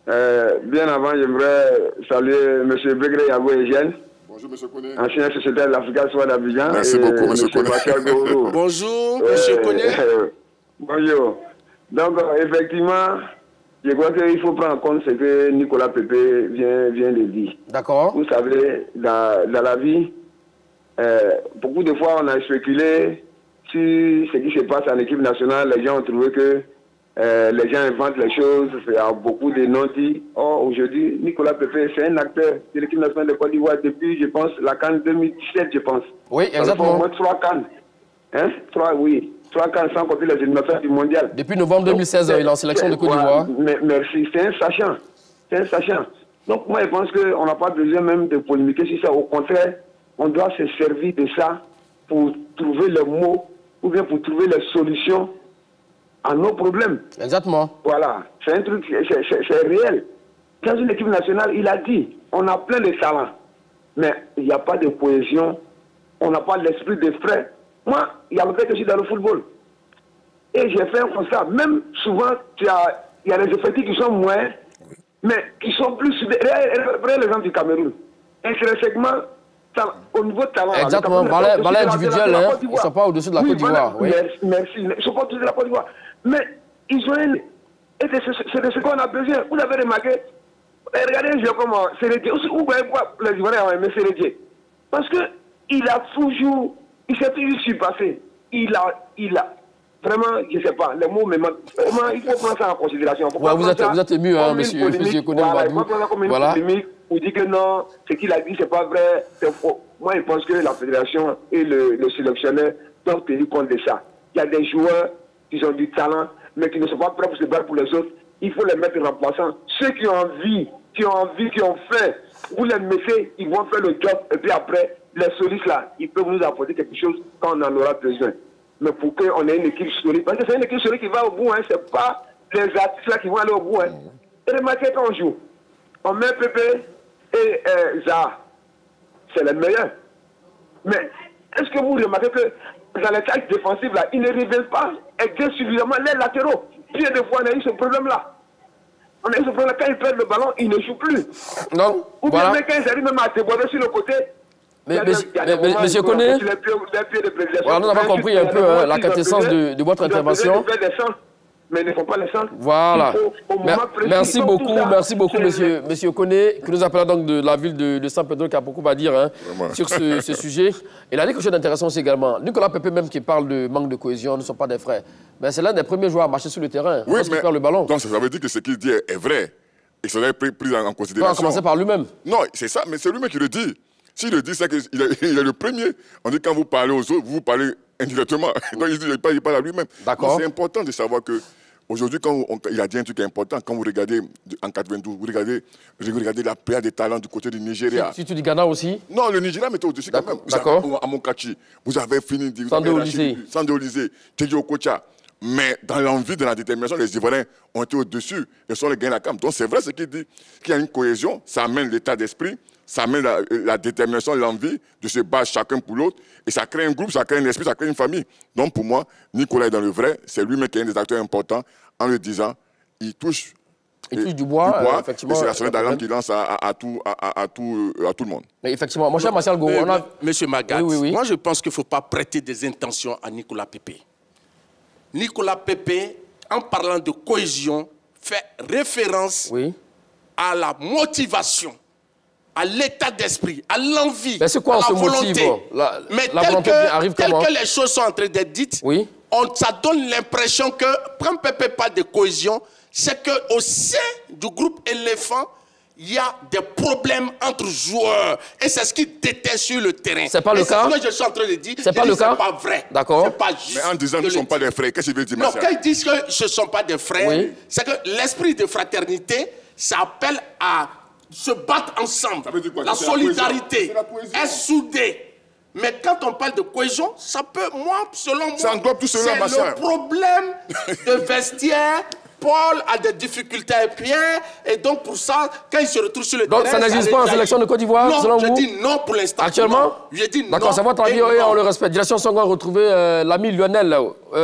Bien avant, j'aimerais saluer M. Begré Yabou Eugène. Bonjour, M. Koné. Ancien sociétaire de l'Africa Soir d'Abidjan. Merci beaucoup, M. Koné. Bonjour, M. Koné. Bonjour. Donc, effectivement, je crois qu'il faut prendre en compte ce que Nicolas Pepe vient de dire. D'accord. Vous savez, dans la vie, beaucoup de fois, on a spéculé sur ce qui se passe en équipe nationale. Les gens ont trouvé que les gens inventent les choses, il y a beaucoup de non-dits. Or, aujourd'hui, Nicolas Pepe, c'est un acteur de l'équipe nationale de Côte d'Ivoire depuis, je pense, la CAN 2017, je pense. Oui, exactement. Au moins 3 CAN. Hein? 3 CAN sans compter les éliminatoires du mondial. Depuis novembre 2016, il est en sélection de Côte d'Ivoire. Merci, c'est un sachant. C'est un sachant. Donc, moi, je pense qu'on n'a pas besoin même de polémiquer sur ça. Au contraire, on doit se servir de ça pour trouver les mots ou bien pour trouver les solutions à nos problèmes. Exactement. Voilà, c'est un truc, c'est réel. Dans une équipe nationale, il a dit, on a plein de talents, mais il n'y a pas de cohésion, on n'a pas l'esprit de frère. Moi, il y a longtemps que je suis dans le football. Et j'ai fait un constat, même souvent, il y a des effectifs qui sont moins, mais qui sont plus... Regardez les gens du Cameroun. Intrinsèquement, au niveau de talent... Exactement, valeur individuelle, hein, ils ne sont pas au-dessus de la Côte d'Ivoire. Oui. Merci, ils ne sont pas au-dessus de la Côte d'Ivoire. Mais ils ont une... Et c'est de ce qu'on a besoin. Vous avez remarqué, regardez un jeu comme Sérédié. Vous voyez pourquoi les Ivoiriens ont aimé Sérédié? Parce qu'il a toujours... Il s'est toujours surpassé. Il a... Vraiment, je ne sais pas, les mots, mais vraiment, il faut prendre ça en considération. Ouais, vous êtes ému, hein, monsieur Koné Mbadou. Il faut prendre ça comme une polémique. On dit que non, ce qu'il a dit, ce n'est pas vrai, c'est faux. Moi, je pense que la fédération et le sélectionneur doivent tenir compte de ça. Il y a des joueurs qui ont du talent, mais qui ne sont pas prêts pour se battre pour les autres. Il faut les mettre en remplaçant. Ceux qui ont envie, qui ont fait, vous les mettez, ils vont faire le job, et puis après, les solistes là, ils peuvent nous apporter quelque chose quand on en aura besoin. Mais pour qu'on ait une équipe solide, parce que c'est une équipe solide qui va au bout, hein, c'est pas les artistes là qui vont aller au bout. Hein. Et remarquez quand on joue, on met Pépé et Zaha, c'est les meilleurs. Mais est-ce que vous remarquez que dans les tâches défensives là, ils ne révèlent pas exactement suffisamment les latéraux? Bien de fois, on a eu ce problème-là. On a eu ce problème quand ils perdent le ballon, ils ne jouent plus. Non, ou bien voilà. quand ils arrivent même à déborder sur le côté. Monsieur Koné, voilà, nous avons compris un peu la quintessence de votre intervention. Mais ils ne font pas les centres. Voilà. Merci beaucoup, monsieur Koné, qui nous appelle donc de la ville de San Pedro, qui a beaucoup à dire sur ce sujet. Il a dit quelque chose d'intéressant aussi également. Nicolas Pepe même qui parle de manque de cohésion, ne sont pas des frères. Mais c'est l'un des premiers joueurs à marcher sur le terrain. Oui, mais perd le ballon. Donc ça veut dire que ce qu'il dit est vrai. Et ça doit être pris en considération. On va commencer par lui-même. Non, c'est ça, mais c'est lui-même qui le dit. S'il le dit, c'est qu'il est le premier. On dit quand vous parlez aux autres, vous parlez indirectement. Donc il parle à lui-même. D'accord. C'est important de savoir que aujourd'hui, quand il a dit un truc important, quand vous regardez en 92, vous regardez la perte des talents du côté du Nigeria. Si tu dis Ghana aussi? Non, le Nigeria mettait au-dessus quand même. D'accord. À Monkachi, vous avez fini de Sandé Olysée, Tedio Okocha. Mais dans l'envie de la détermination, les Ivoiriens ont été au-dessus et sont les gagnants de la CAN. Donc c'est vrai ce qu'il dit, qu'il y a une cohésion, ça amène l'état d'esprit, ça amène la détermination, l'envie de se battre chacun pour l'autre. Et ça crée un groupe, ça crée un esprit, ça crée une famille. Donc pour moi, Nicolas est dans le vrai, c'est lui-même qui est un des acteurs importants en le disant, il touche du bois, effectivement. Et c'est la sonnette d'alarme qui lance à tout le monde. Mais effectivement, mon cher Martial Gourou, Monsieur Magat, oui. moi je pense qu'il ne faut pas prêter des intentions à Nicolas Pepe. Nicolas Pepe, en parlant de cohésion, fait référence à la motivation, à l'état d'esprit, à l'envie, à la volonté. Mais tel que les choses sont en train d'être dites, ça donne l'impression que, quand Pepe parle de cohésion, c'est qu'au sein du groupe éléphant, il y a des problèmes entre joueurs. Et c'est ce qui déteste sur le terrain. C'est pas le cas. C'est ce que je suis en train de dire. C'est pas le cas. C'est pas vrai. D'accord. C'est pas juste. Mais en disant qu'ils ne sont pas des frères, qu'est-ce qu'il veut dire, Non, quand ils disent que ce ne sont pas des frères, c'est que l'esprit de fraternité, ça appelle à se battre ensemble. Ça veut dire quoi? La solidarité, être soudé. Mais quand on parle de cohésion, ça peut, selon moi, ça englobe tout cela, c'est le problème de vestiaire. Paul a des difficultés avec Pierre, et donc pour ça, quand il se retrouve sur le terrain... Donc ça n'existe pas en sélection de Côte d'Ivoire, selon vous? Non, je dis non pour l'instant. Actuellement? Je dis non. D'accord, c'est votre avis, on le respecte. Direction Songo, on va retrouver l'ami Lionel.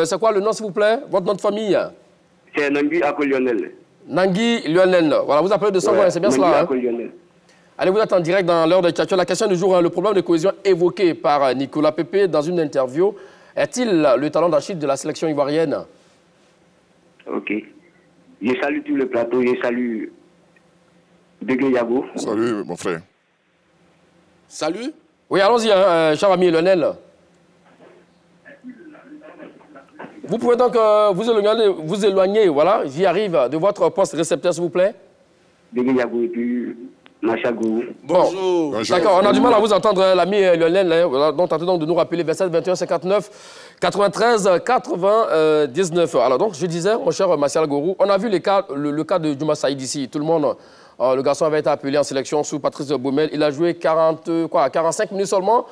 C'est quoi le nom, s'il vous plaît? Votre nom de famille? C'est Nangui Ako Lionel. Nangui Lionel. Voilà, vous appelez de Songo, c'est bien cela. Allez, vous êtes en direct dans l'heure de Tchatcho. La question du jour, le problème de cohésion évoqué par Nicolas Pepe dans une interview. Est-il le talent d'Achille de la sélection ivoirienne? Ok. Je salue tout le plateau, je salue Bégué Yago. Salut, mon frère. Salut. Oui, allons-y, cher ami Lionel. Vous pouvez donc vous éloigner, voilà, j'y arrive, de votre poste récepteur, s'il vous plaît. Bégué Yago et puis Martial Gourou. Bonjour. D'accord, on a du mal à vous entendre, l'ami Lionel. Voilà, donc, tentez donc de nous rappeler 27 21 59 93 99. Alors donc, je disais, mon cher Martial Gourou, on a vu le cas de Djouma Saïd ici. Tout le monde, le garçon avait été appelé en sélection sous Patrice Baumel. Il a joué 45 minutes seulement.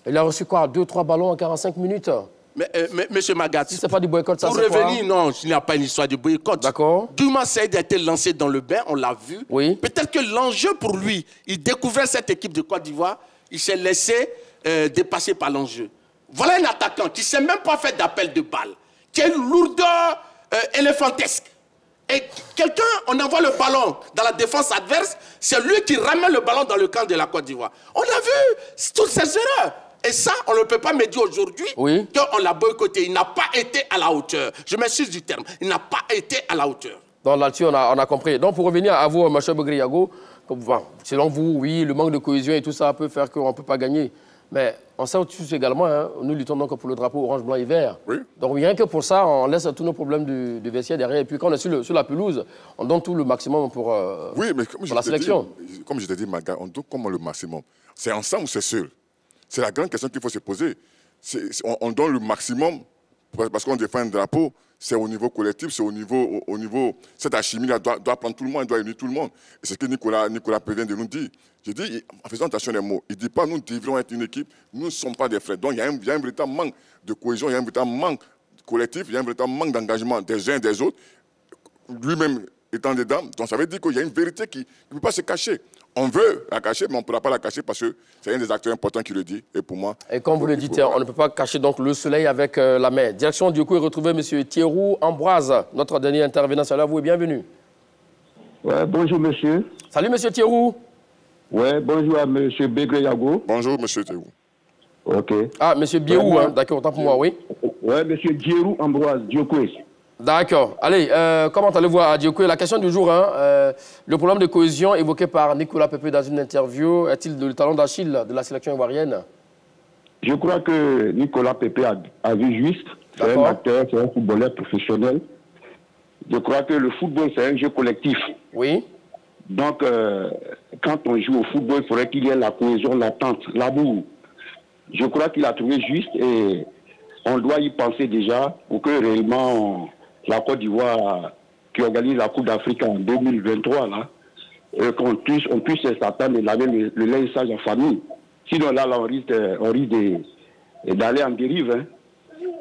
Il a reçu quoi, 2-3 ballons en 45 minutes. Mais monsieur Magat, si ce n'est pas du boycott, ça pour c'est quoi? revenir, non, il n'y a pas une histoire de boycott. D'accord. Djouma Saïd a été lancé dans le bain, on l'a vu. Oui. Peut-être que l'enjeu pour lui, il découvrait cette équipe de Côte d'Ivoire, il s'est laissé dépasser par l'enjeu. Voilà un attaquant qui ne s'est même pas fait d'appel de balle, qui a une lourdeur éléphantesque. Et quelqu'un, on envoie le ballon dans la défense adverse, c'est lui qui ramène le ballon dans le camp de la Côte d'Ivoire. On a vu toutes ces erreurs. Et ça, on ne peut pas me dire aujourd'hui qu'on l'a boycotté. Il n'a pas été à la hauteur. Je m'excuse du terme. Il n'a pas été à la hauteur. Donc là-dessus, on a compris. Donc pour revenir à vous, M. Begriago, selon vous, oui, le manque de cohésion et tout ça peut faire qu'on ne peut pas gagner. Mais on sait aussi également, hein, nous luttons donc pour le drapeau orange, blanc et vert. Oui. Donc rien que pour ça, on laisse tous nos problèmes de vestiaire derrière. Et puis quand on est sur la pelouse, on donne tout le maximum pour, pour la sélection. Comme je t'ai dit, Maga, on donne comment le maximum? C'est ensemble ou c'est seul? C'est la grande question qu'il faut se poser. On donne le maximum parce qu'on défend un drapeau. C'est au niveau collectif, c'est au niveau... Cette alchimie-là doit prendre tout le monde, doit unir tout le monde. Et c'est ce que Nicolas prévient de nous dire. Je dis, en faisant attention aux mots, il ne dit pas nous devrons être une équipe, nous ne sommes pas des frères. Donc il y a un véritable manque de cohésion, il y a un véritable manque collectif, il y a un véritable manque d'engagement des uns et des autres. Lui-même étant dedans, donc ça veut dire qu'il y a une vérité qui ne peut pas se cacher. On veut la cacher, mais on ne pourra pas la cacher parce que c'est un des acteurs importants qui le dit. Et pour moi... Et comme vous le dites, on ne peut pas cacher donc le soleil avec la mer. Direction du coup est retrouvé M. Thierry Ambroise, notre dernier intervenant. Salut à vous et bienvenue. Ouais, bonjour monsieur. Salut M. Thierry. Ouais, bonjour à M. Begriago. Bonjour M. Thierry. Ok. Ah, M. Biérou, hein, d'accord, autant pour moi, oui. Ouais, M. Thierry Ambroise, Diokwe. D'accord. Allez, comment allez-vous à Diokwe? La question du jour, hein, le problème de cohésion évoqué par Nicolas Pepe dans une interview, est-il le talon d'Achille de la sélection ivoirienne? Je crois que Nicolas Pepe a vu juste. C'est un acteur, c'est un footballeur professionnel. Je crois que le football, c'est un jeu collectif. Oui. Donc, quand on joue au football, il faudrait qu'il y ait la cohésion, l'attente, l'amour. Je crois qu'il a trouvé juste et on doit y penser déjà pour que réellement la Côte d'Ivoire, qui organise la Coupe d'Afrique en 2023, là, qu'on puisse s'attendre et laver le linge en famille. Sinon, là on risque d'aller en dérive. Hein.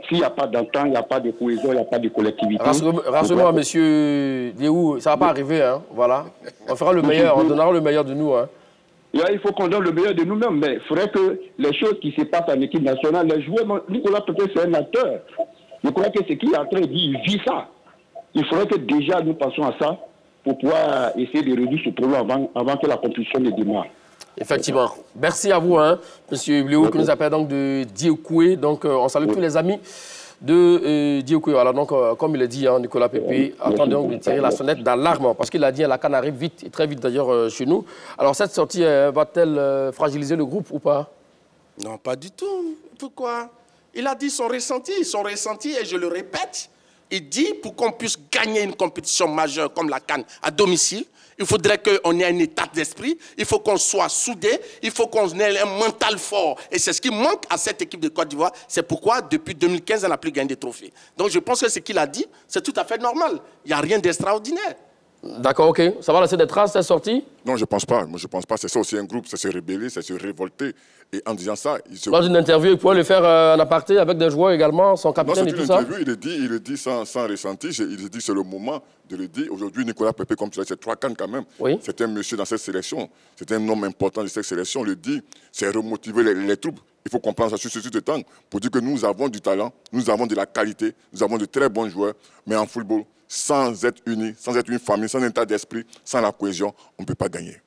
S'il n'y a pas d'entente, il n'y a pas de cohésion, il n'y a pas de collectivité. Rassurez-moi, monsieur Léou, ça ne va pas arriver. Hein, voilà. On fera le meilleur, on donnera le meilleur de nous. Hein. Là, il faut qu'on donne le meilleur de nous-mêmes, mais il faudrait que les choses qui se passent en équipe nationale, les joueurs, Nicolas Pepe, c'est un acteur. Je crois que ce qu'il est en train de dire, il vit ça. Il faudrait que déjà nous pensions à ça pour pouvoir essayer de réduire ce problème avant que la compétition ne démarre. Effectivement. Merci à vous, hein, M. Léo, qui nous appelle donc de Diokwe. Donc, on salue tous les amis de Diokwe. Alors, donc, comme il a dit, hein, Nicolas Pepe, attendez donc de tirer la sonnette d'alarme, parce qu'il a dit, la CAN arrive vite, et très vite d'ailleurs, chez nous. Alors, cette sortie va-t-elle fragiliser le groupe ou pas? Non, pas du tout. Pourquoi? Il a dit son ressenti, et je le répète, il dit pour qu'on puisse gagner une compétition majeure comme la CAN à domicile, il faudrait qu'on ait un état d'esprit, il faut qu'on soit soudé, il faut qu'on ait un mental fort. Et c'est ce qui manque à cette équipe de Côte d'Ivoire. C'est pourquoi, depuis 2015, elle n'a plus gagné de trophées. Donc je pense que ce qu'il a dit, c'est tout à fait normal. Il n'y a rien d'extraordinaire. D'accord, ok. Ça va laisser des traces, cette sortie? Non, je ne pense pas. Moi, je pense pas. C'est ça aussi un groupe, c'est se rebeller, c'est se révolter. Et en disant ça... Dans une interview, il pourrait le faire en aparté avec des joueurs également, son capitaine et tout ça? Non, c'est une interview, il le dit sans ressenti. Il dit c'est le moment de le dire. Aujourd'hui, Nicolas Pepe, comme tu l'as dit, c'est 3 CAN quand même. Oui. C'est un monsieur dans cette sélection. C'est un homme important de cette sélection. On le dit, c'est remotiver les troupes. Il faut comprendre ça sur ce temps pour dire que nous avons du talent, nous avons de la qualité, nous avons de très bons joueurs. Mais en football, sans être unis, sans être une famille, sans un état d'esprit, sans la cohésion, on ne peut pas gagner.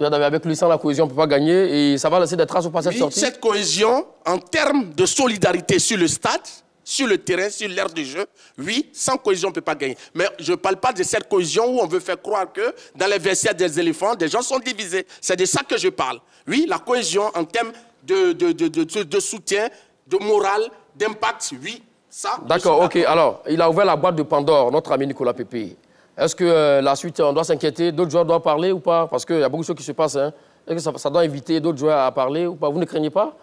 Avec lui, sans la cohésion, on ne peut pas gagner. Et ça va laisser des traces au passé de sortie? Cette cohésion, en termes de solidarité sur le stade, sur le terrain, sur l'aire de jeu, oui, sans cohésion, on ne peut pas gagner. Mais je ne parle pas de cette cohésion où on veut faire croire que dans les vestiaires des éléphants, des gens sont divisés. C'est de ça que je parle. Oui, la cohésion en termes de soutien, de morale, d'impact, oui, Ça, D'accord, ok. Alors, il a ouvert la boîte de Pandore, notre ami Nicolas Pepe. Est-ce que la suite, on doit s'inquiéter? D'autres joueurs doivent parler ou pas? Parce qu'il y a beaucoup de choses qui se passent. Hein. Est-ce que ça doit inviter d'autres joueurs à parler ou pas? Vous ne craignez pas?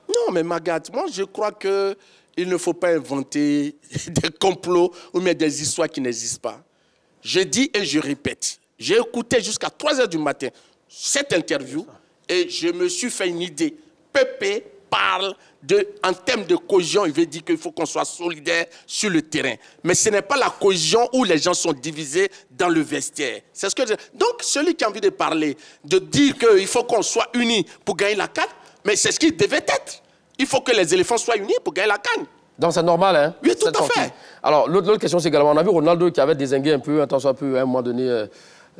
Non, mais Magat, moi, je crois qu'il ne faut pas inventer des complots ou même des histoires qui n'existent pas. Je dis et je répète. J'ai écouté jusqu'à 3 h du matin cette interview et je me suis fait une idée. Pepe parle en termes de cohésion, il veut dire qu'il faut qu'on soit solidaire sur le terrain. Mais ce n'est pas la cohésion où les gens sont divisés dans le vestiaire. C'est ce que je... Donc, celui qui a envie de parler, de dire qu'il faut qu'on soit unis pour gagner la CAN, mais c'est ce qu'il devait être. Il faut que les éléphants soient unis pour gagner la CAN. Donc c'est normal, hein? Oui, tout à fait. Alors, l'autre question, c'est également, on a vu Ronaldo qui avait dézingué un peu, à un moment donné,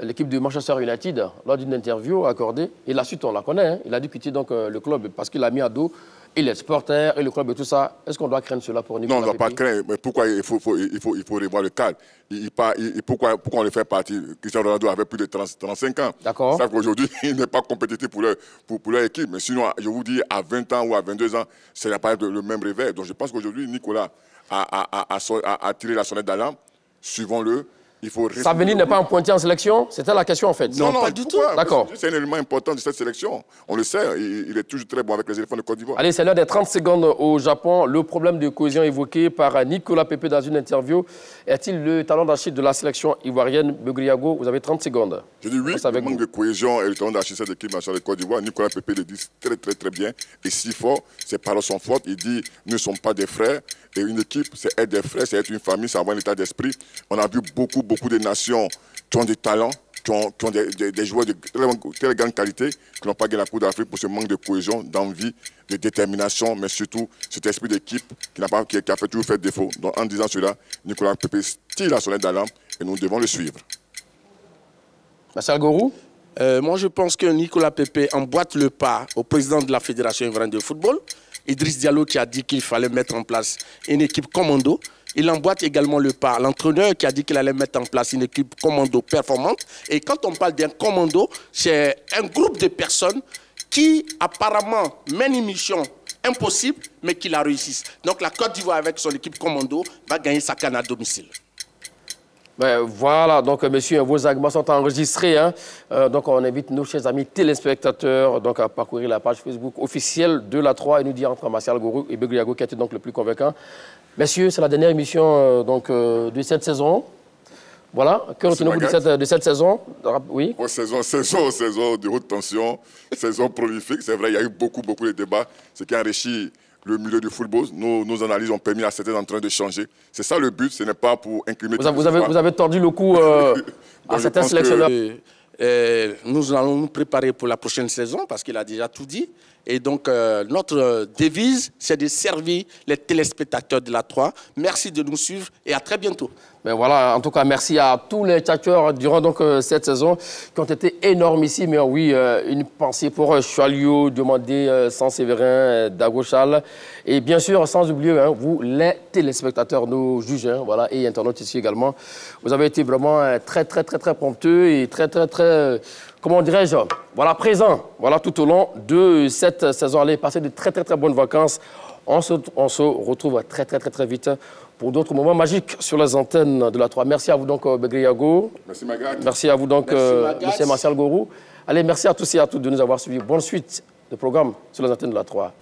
l'équipe de Manchester United lors d'une interview accordée. Et la suite, on la connaît. Hein? Il a dû quitter donc, le club parce qu'il a mis à dos et les supporters et le club et tout ça. Est-ce qu'on doit craindre cela pour Nicolas Non, on ne doit pas craindre. Mais pourquoi il faut revoir le cadre? Pourquoi on le fait partir? Cristiano Ronaldo avait plus de 35 ans. D'accord. C'est qu'aujourd'hui, il n'est pas compétitif pour leur équipe. Mais sinon, je vous dis, à 20 ans ou à 22 ans, ce n'est pas le même réveil. Donc je pense qu'aujourd'hui, Nicolas a tiré la sonnette d'alarme. Suivons-le. Saveni n'est pas un pointier en sélection? C'était la question en fait. Non, pas du tout. D'accord. C'est un élément important de cette sélection. On le sait, il est toujours très bon avec les éléphants de Côte d'Ivoire. Allez, c'est l'heure des 30 secondes au Japon. Le problème de cohésion évoqué par Nicolas Pepe dans une interview. Est-il le talent d'Achille de la sélection ivoirienne? Begriago, vous avez 30 secondes. Je dis oui, le manque de cohésion et le talent d'Achille de l'équipe nationale de Côte d'Ivoire. Nicolas Pepe le dit très bien. Et si fort, ses paroles sont fortes. Il dit, nous ne sommes pas des frères. Et une équipe, c'est être des frères, c'est être une famille, c'est avoir un état d'esprit. On a vu beaucoup de nations qui ont du talent, qui ont des joueurs de très grande qualité, qui n'ont pas gagné la Coupe d'Afrique pour ce manque de cohésion, d'envie, de détermination, mais surtout cet esprit d'équipe qui a toujours fait défaut. Donc en disant cela, Nicolas Pepe tire la sonnette d'alarme et nous devons le suivre. Martial Gorou? Moi, je pense que Nicolas Pepe emboîte le pas au président de la Fédération ivoirienne de football, Idriss Diallo, qui a dit qu'il fallait mettre en place une équipe commando. Il emboîte également le pas à l'entraîneur qui a dit qu'il allait mettre en place une équipe commando performante. Et quand on parle d'un commando, c'est un groupe de personnes qui apparemment mènent une mission impossible, mais qui la réussissent. Donc la Côte d'Ivoire, avec son équipe commando, va gagner sa CAN à domicile. Ben, voilà, donc messieurs, vos arguments sont enregistrés. Hein. Donc on invite nos chers amis téléspectateurs donc, à parcourir la page Facebook officielle de la 3 et nous dire entre Martial Gorou et Begriago qui a été donc le plus convaincant. Messieurs, c'est la dernière émission de cette saison. Voilà, que retenez-vous de cette saison? Oui. Saison de haute tension, saison prolifique. C'est vrai, il y a eu beaucoup de débats, ce qui a enrichi le milieu du football. Nos analyses ont permis à certains en train de changer. C'est ça le but, ce n'est pas pour incriminer... Vous avez tordu le cou à certains sélectionneurs. Nous allons nous préparer pour la prochaine saison parce qu'il a déjà tout dit. Et donc, notre devise, c'est de servir les téléspectateurs de la 3. Merci de nous suivre et à très bientôt. Ben voilà, en tout cas, merci à tous les tchatcheurs durant donc, cette saison qui ont été énormes ici. Mais oui, une pensée pour Chalio, Demandé, Saint-Séverin, Dagochal. Et bien sûr, sans oublier, hein, vous, les téléspectateurs, nos juges, hein, voilà, et internautes ici également. Vous avez été vraiment très prompteux et très, comment dirais-je, voilà, présent, voilà, tout au long de cette saison. Allez, passez de très bonnes vacances. On se retrouve très vite pour d'autres moments magiques sur les antennes de la 3. Merci à vous donc, Begriago. Merci Magat. Merci à vous donc, M. Martial Gorou. Allez, merci à tous et à toutes de nous avoir suivis. Bonne suite de programme sur les antennes de la 3.